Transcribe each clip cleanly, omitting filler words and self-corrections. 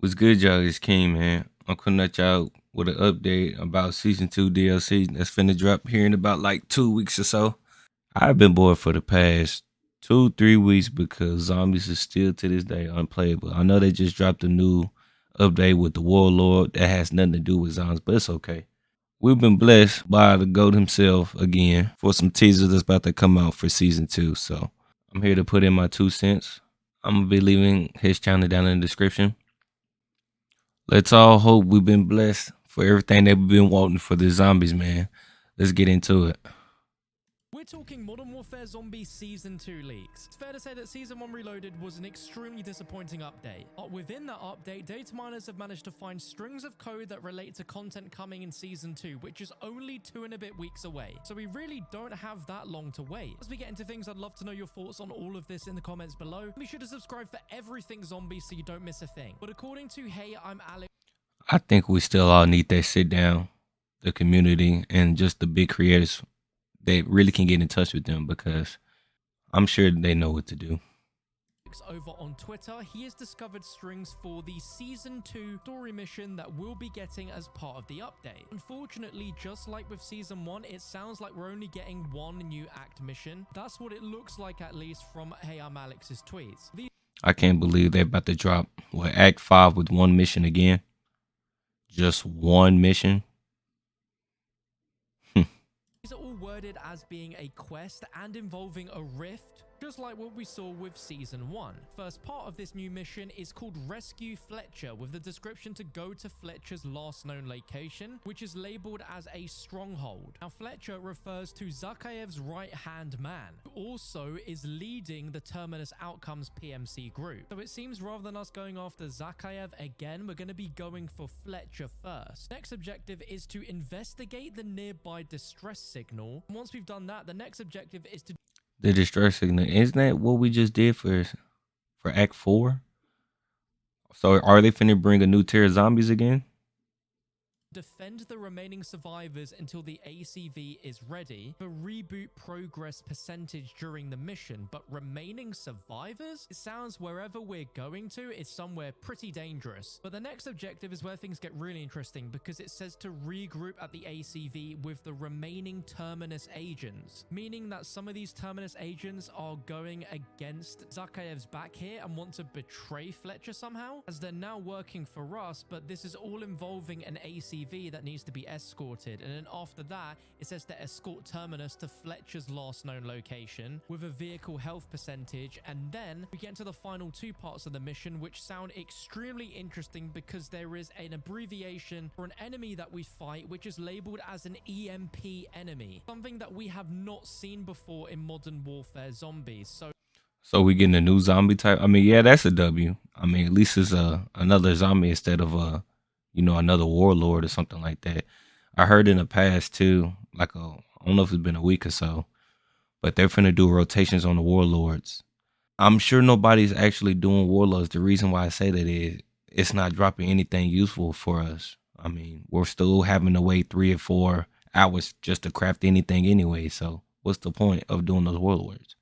What's good, y'all? It's King, man. I'm coming at y'all with an update about Season 2 DLC that's finna drop here in about like 2 weeks or so. I've been bored for the past 2-3 weeks because zombies is still to this day unplayable. I know they just dropped a new update with the Warlord that has nothing to do with zombies, but it's okay. We've been blessed by the GOAT himself again for some teasers that's about to come out for Season 2. So I'm here to put in my 2 cents. I'm going to be leaving his channel down in the description. Let's all hope we've been blessed for everything that we've been wanting for the zombies, man. Let's get into it. We're talking Modern Warfare Zombies Season 2 leaks. It's fair to say that Season 1 Reloaded was an extremely disappointing update. But within that update, data miners have managed to find strings of code that relate to content coming in Season 2, which is only 2 and a bit weeks away. So we really don't have that long to wait. As we get into things, I'd love to know your thoughts on all of this in the comments below. Be sure to subscribe for everything zombie so you don't miss a thing. But according to Hey, I'm Alex. I think we still all need that sit down, the community, and just the big creators that really can get in touch with them, because I'm sure they know what to do. Over on Twitter, he has discovered strings for the Season 2 story mission that we'll be getting as part of the update. Unfortunately, just like with Season 1, it sounds like we're only getting one new act mission. That's what it looks like, at least from Hey, I'm Alex's tweets. I can't believe they're about to drop Act 5 with one mission again. Just one mission. These are all worded as being a quest and involving a rift, just like what we saw with Season 1. First part of this new mission is called Rescue Fletcher, with the description to go to Fletcher's last known location, which is labeled as a stronghold. Now, Fletcher refers to Zakhaev's right-hand man, who also is leading the Terminus Outcomes PMC group. So it seems rather than us going after Zakhaev again, we're going to be going for Fletcher first. Next objective is to investigate the nearby distress signal. And once we've done that, the next objective is to The distress signal. Isn't that what we just did for Act 4? So are they finna bring a new tier of zombies again? defend the remaining survivors until the ACV is ready for reboot progress percentage during the mission. But remaining survivors? It sounds wherever we're going to is somewhere pretty dangerous. But the next objective is where things get really interesting, because it says to regroup at the ACV with the remaining Terminus agents, meaning that some of these Terminus agents are going against Zakhaev's back here and want to betray Fletcher somehow, as they're now working for us, but this is all involving an ACV that needs to be escorted. And then after that, it says to escort Terminus to Fletcher's last known location with a vehicle health percentage. And then we get into the final two parts of the mission, which sound extremely interesting because there is an abbreviation for an enemy that we fight, which is labeled as an EMP enemy, something that we have not seen before in Modern Warfare Zombies. So we getting a new zombie type. I mean, yeah, that's a W. I mean, at least it's another zombie instead of another warlord or something like that. I heard in the past too, I don't know if it's been a week or so, but they're finna do rotations on the warlords. I'm sure nobody's actually doing warlords. The reason why I say that is it's not dropping anything useful for us. I mean, we're still having to wait 3 or 4 hours just to craft anything anyway. So what's the point of doing those warlords?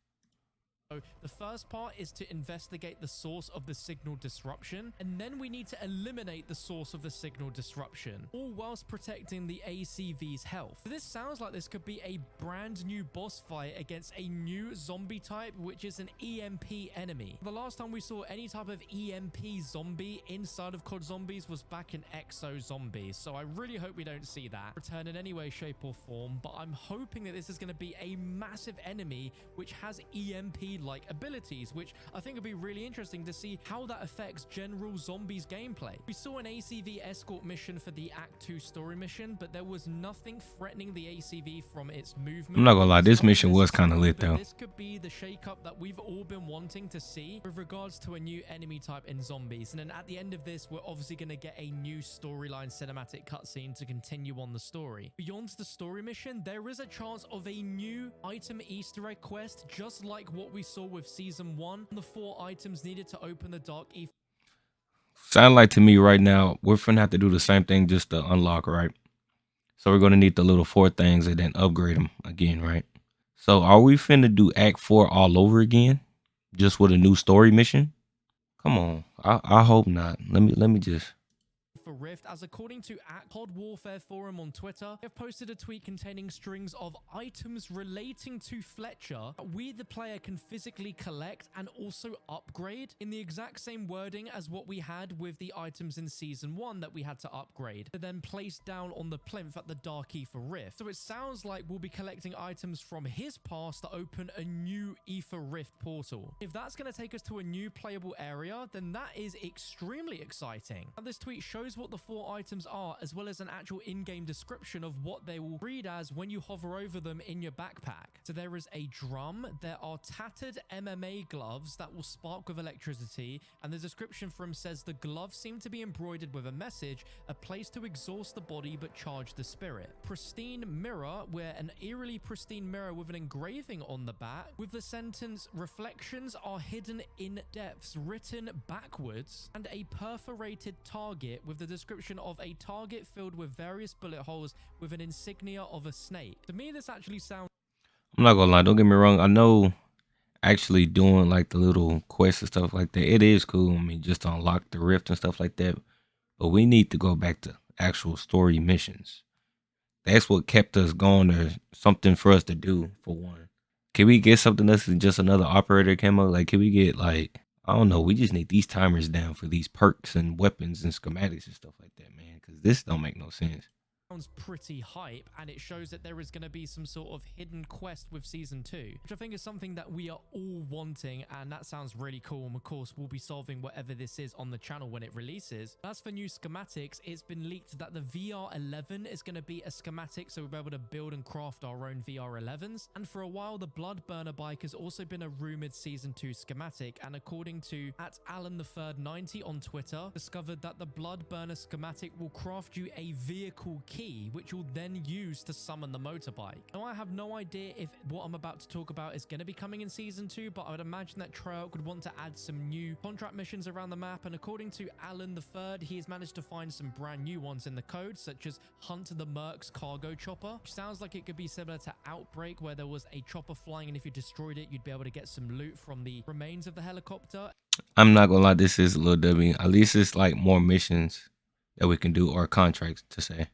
So the first part is to investigate the source of the signal disruption, and then we need to eliminate the source of the signal disruption, all whilst protecting the ACV's health. This sounds like this could be a brand new boss fight against a new zombie type, which is an EMP enemy. The last time we saw any type of EMP zombie inside of COD Zombies was back in Exo Zombies, so I really hope we don't see that return in any way, shape, or form, but I'm hoping that this is going to be a massive enemy which has EMP-like abilities, which I think would be really interesting to see how that affects general Zombies gameplay. We saw an ACV escort mission for the Act 2 story mission, but there was nothing threatening the ACV from its movement. I'm not gonna lie, this mission was kind of lit though. This could be the shakeup that we've all been wanting to see with regards to a new enemy type in Zombies. And then at the end of this, we're obviously going to get a new storyline cinematic cutscene to continue on the story. Beyond the story mission, there is a chance of a new item Easter egg quest, just like what we saw with Season 1. The 4 items needed to open the dark ether. Sound like to me right now, we're finna have to do the same thing just to unlock, right? So we're gonna need the little 4 things and then upgrade them again, right? So are we finna do Act 4 all over again, just with a new story mission? Come on, I hope not. Let me just. For Rift, as according to @COD Warfare Forum on Twitter, have posted a tweet containing strings of items relating to Fletcher that we, the player, can physically collect and also upgrade in the exact same wording as what we had with the items in Season 1 that we had to upgrade, to then place down on the plinth at the Dark Aether Rift. So it sounds like we'll be collecting items from his past to open a new Aether Rift portal. If that's going to take us to a new playable area, then that is extremely exciting. Now, this tweet shows what the 4 items are, as well as an actual in-game description of what they will read as when you hover over them in your backpack. So there is a drum, there are tattered MMA gloves that will spark with electricity, and the description for him says the gloves seem to be embroidered with a message, a place to exhaust the body but charge the spirit. Pristine mirror, where an eerily pristine mirror with an engraving on the back, with the sentence, reflections are hidden in depths, written backwards, and a perforated target with the description of a target filled with various bullet holes with an insignia of a snake. To me, this actually sounds... I'm not gonna lie. Don't get me wrong. I know actually doing like the little quests and stuff like that, it is cool. I mean, just to unlock the rift and stuff like that. But we need to go back to actual story missions. That's what kept us going. There's something for us to do for one. Can we get something else than just another operator camo? Like, can we get like, I don't know. We just need these timers down for these perks and weapons and schematics and stuff like that, man. Because this don't make no sense. Sounds pretty hype, and it shows that there is going to be some sort of hidden quest with Season 2, which I think is something that we are all wanting, and that sounds really cool. And of course, we'll be solving whatever this is on the channel when it releases. As for new schematics, it's been leaked that the VR11 is going to be a schematic, so we'll be able to build and craft our own VR11s. And for a while, the Blood Burner bike has also been a rumored Season 2 schematic, and according to @Alan3rd90 on Twitter, discovered that the Blood Burner schematic will craft you a vehicle key, which you'll then use to summon the motorbike. Now, I have no idea if what I'm about to talk about is going to be coming in Season 2, but I would imagine that Treyarch would want to add some new contract missions around the map, and according to Alan3rd, he has managed to find some brand new ones in the code, such as Hunt the Mercs cargo chopper, which sounds like it could be similar to Outbreak, where there was a chopper flying, and if you destroyed it, you'd be able to get some loot from the remains of the helicopter. I'm not gonna lie, this is a little W. At least it's like more missions that we can do, or contracts to say.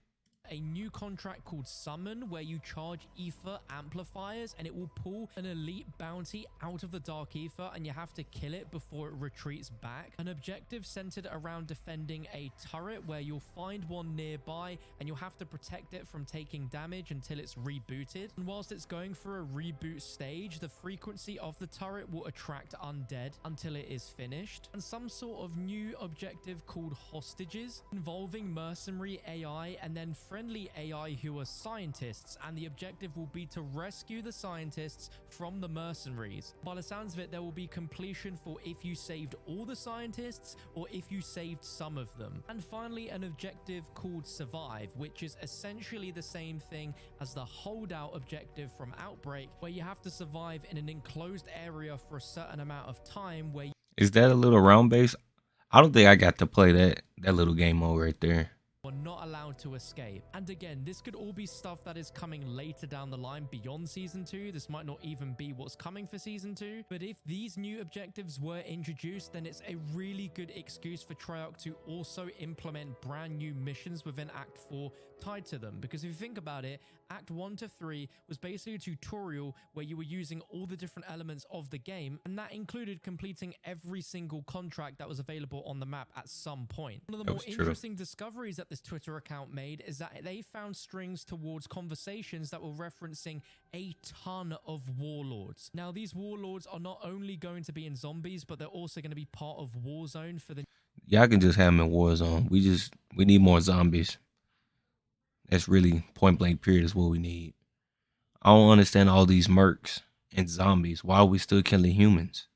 A new contract called Summon, where you charge Aether amplifiers and it will pull an elite bounty out of the Dark Aether, and you have to kill it before it retreats back. An objective centered around defending a turret, where you'll find one nearby and you'll have to protect it from taking damage until it's rebooted. And whilst it's going for a reboot stage, the frequency of the turret will attract undead until it is finished. And some sort of new objective called Hostages, involving mercenary AI and then friendly AI who are scientists, and the objective will be to rescue the scientists from the mercenaries. By the sounds of it, there will be completion for if you saved all the scientists or if you saved some of them. And finally, an objective called Survive, which is essentially the same thing as the Holdout objective from Outbreak, where you have to survive in an enclosed area for a certain amount of time. Where Is that a little round base? I don't think I got to play that little game mode right there. are not allowed to escape. And again, this could all be stuff that is coming later down the line beyond Season 2. This might not even be what's coming for Season 2. But if these new objectives were introduced, then it's a really good excuse for Treyarch to also implement brand new missions within Act 4 tied to them. Because if you think about it, Act 1 to 3 was basically a tutorial where you were using all the different elements of the game, and that included completing every single contract that was available on the map at some point. One of the more interesting discoveries that this Twitter account made is that they found strings towards conversations that were referencing a ton of warlords. Now, these warlords are not only going to be in zombies, but they're also going to be part of Warzone for the... Y'all can just have them in Warzone. We need more zombies. That's really point blank period is what we need. I don't understand all these mercs and zombies. Why are we still killing humans?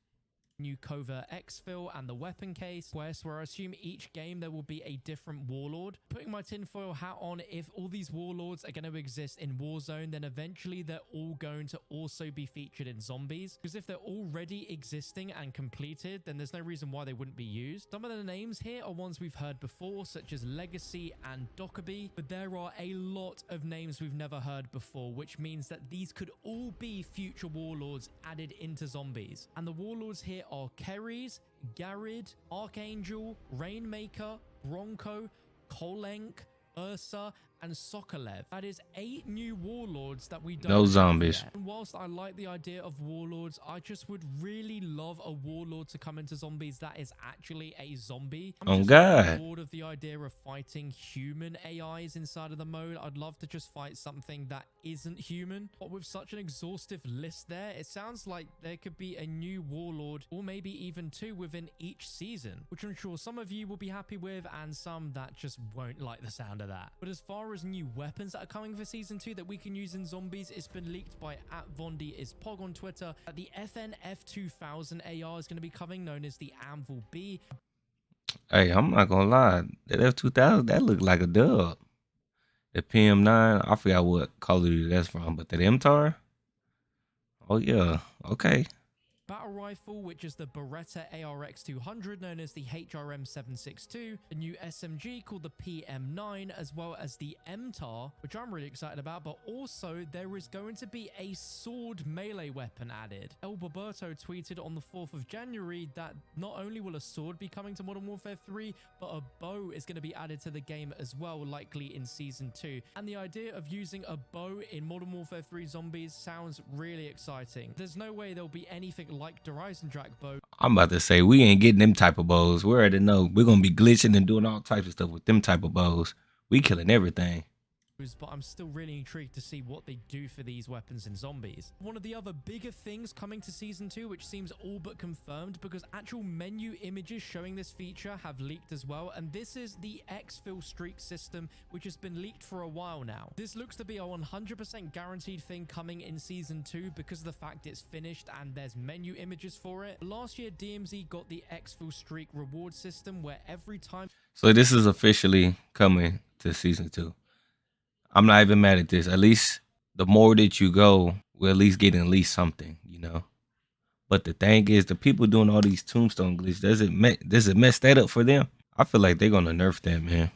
new covert exfil and the weapon case quest, where I assume each game there will be a different warlord. Putting my tinfoil hat on, if all these warlords are going to exist in Warzone, then eventually they're all going to also be featured in Zombies, because if they're already existing and completed, then there's no reason why they wouldn't be used. Some of the names here are ones we've heard before, such as Legacy and Dockerby, but there are a lot of names we've never heard before, which means that these could all be future warlords added into Zombies. And the warlords here are Keres, Garid, Archangel, Rainmaker, Bronco, Kolenk, Ursa, and Sokolev. That is 8 new warlords that we don't No have zombies. yet. And whilst I like the idea of warlords, I just would really love a warlord to come into Zombies that is actually a zombie. I'm Oh just God. bored of the idea of fighting human AIs inside of the mode. I'd love to just fight something that isn't human. But with such an exhaustive list there, it sounds like there could be a new warlord, or maybe even 2 within each season, which I'm sure some of you will be happy with and some that just won't like the sound of that. But as far as new weapons that are coming for season 2 that we can use in Zombies, it's been leaked by @VondiIsPog on Twitter that the FNF2000 AR is going to be coming, known as the Anvil B. Hey, I'm not gonna lie. That F2000, that looked like a dub. The PM9, I forgot what Call of Duty that's from, but that MTAR? Oh yeah, okay. Battle rifle, which is the Beretta ARX200, known as the HRM762, a new SMG called the PM9, as well as the MTAR, which I'm really excited about, but also there is going to be a sword melee weapon added. El Boberto tweeted on the 4th of January that not only will a sword be coming to Modern Warfare 3, but a bow is going to be added to the game as well, likely in Season 2. And the idea of using a bow in Modern Warfare 3 Zombies sounds really exciting. There's no way there'll be anything like Horizon Track bow. I'm about to say we ain't getting them type of bows. We already know we're gonna be glitching and doing all types of stuff with them type of bows. We killing everything. But I'm still really intrigued to see what they do for these weapons in Zombies. One of the other bigger things coming to Season 2, which seems all but confirmed because actual menu images showing this feature have leaked as well, and this is the exfil streak system, which has been leaked for a while now. This looks to be a 100% guaranteed thing coming in Season 2 because of the fact it's finished and there's menu images for it. Last year, DMZ got the exfil streak reward system where every time... So this is officially coming to Season 2. I'm not even mad at this. At least the more that you go, we're at least getting at least something, you know. But the thing is, the people doing all these tombstone glitches, does it mess that up for them? I feel like they're gonna nerf that, man.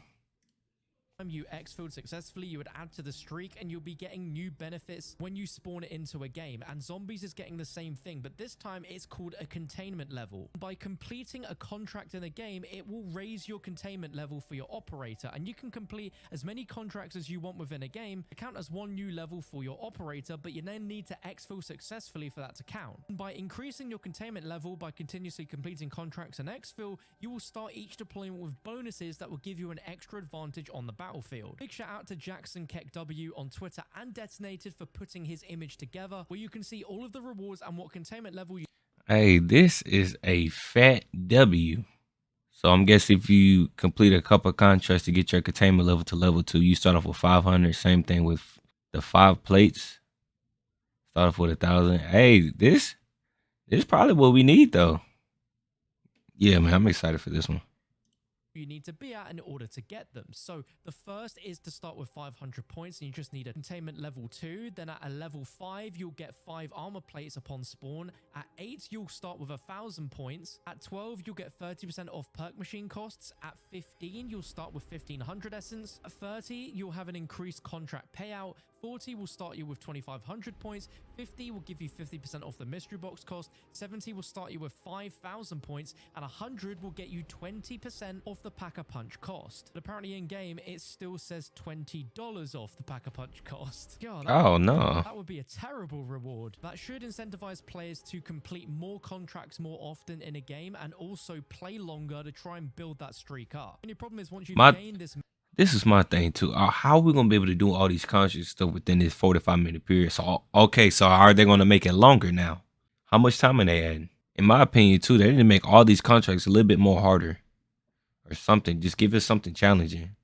You exfilled successfully, you would add to the streak and you'll be getting new benefits when you spawn it into a game. And Zombies is getting the same thing, but this time it's called a containment level. By completing a contract in a game, it will raise your containment level for your operator, and you can complete as many contracts as you want within a game to count as one new level for your operator, but you then need to exfil successfully for that to count. And by increasing your containment level by continuously completing contracts and exfil, you will start each deployment with bonuses that will give you an extra advantage on the battlefield. Big shout out to Itskinq W on Twitter and Detonated for putting his image together, where you can see all of the rewards and what containment level you... Hey, this is a fat W. So I'm guessing if you complete a couple of contracts to get your containment level to level 2, you start off with 500. Same thing with the 5 plates. Start off with 1,000. Hey, this is probably what we need though. Yeah, man, I'm excited for this one. You need to be at in order to get them. So the first is to start with 500 points, and you just need a containment level 2. Then at a level 5, you'll get 5 armor plates upon spawn. At 8, you'll start with 1,000 points. At 12, you'll get 30% off perk machine costs. At 15, you'll start with 1,500 essence. At 30, you'll have an increased contract payout. 40 will start you with 2,500 points. 50 will give you 50% off the mystery box cost. 70 will start you with 5,000 points, and 100 will get you 20% off the Pack-a-Punch cost. But apparently in game, it still says $20 off the Pack-a-Punch cost. God, that would be a terrible reward. That should incentivize players to complete more contracts more often in a game and also play longer to try and build that streak up. And your problem is once you gain this is my thing too. How are we gonna be able to do all these contract stuff within this 45-minute period? So okay, so are they gonna make it longer now? How much time are they adding? In my opinion too, they need to make all these contracts a little bit more harder or something. Just give us something challenging.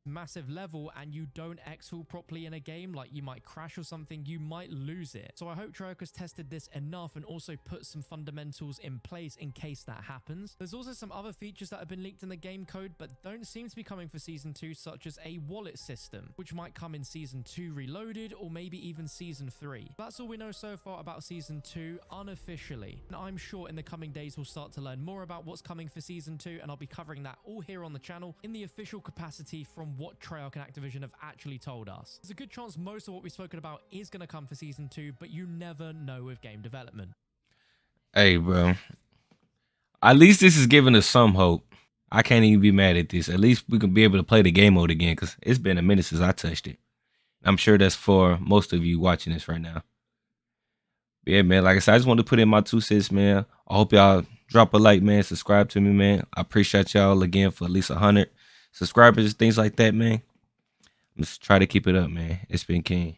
massive level and you don't exfil properly in a game, like you might crash or something, you might lose it. So I hope Treyarch has tested this enough and also put some fundamentals in place in case that happens. There's also some other features that have been leaked in the game code but don't seem to be coming for Season 2, such as a wallet system, which might come in Season 2 Reloaded or maybe even Season 3. That's all we know so far about Season 2 unofficially, and I'm sure in the coming days we'll start to learn more about what's coming for Season 2, and I'll be covering that all here on the channel in the official capacity from what Treyarch and Activision have actually told us. There's a good chance most of what we've spoken about is going to come for Season 2, but you never know with game development. Hey, bro. At least this is giving us some hope. I can't even be mad at this. At least we can be able to play the game mode again, because it's been a minute since I touched it. I'm sure that's for most of you watching this right now. But yeah, man, like I said, I just wanted to put in my 2 cents, man. I hope y'all drop a like, man. Subscribe to me, man. I appreciate y'all again for at least 100 subscribers, things like that, man. Let's try to keep it up, man. It's been king.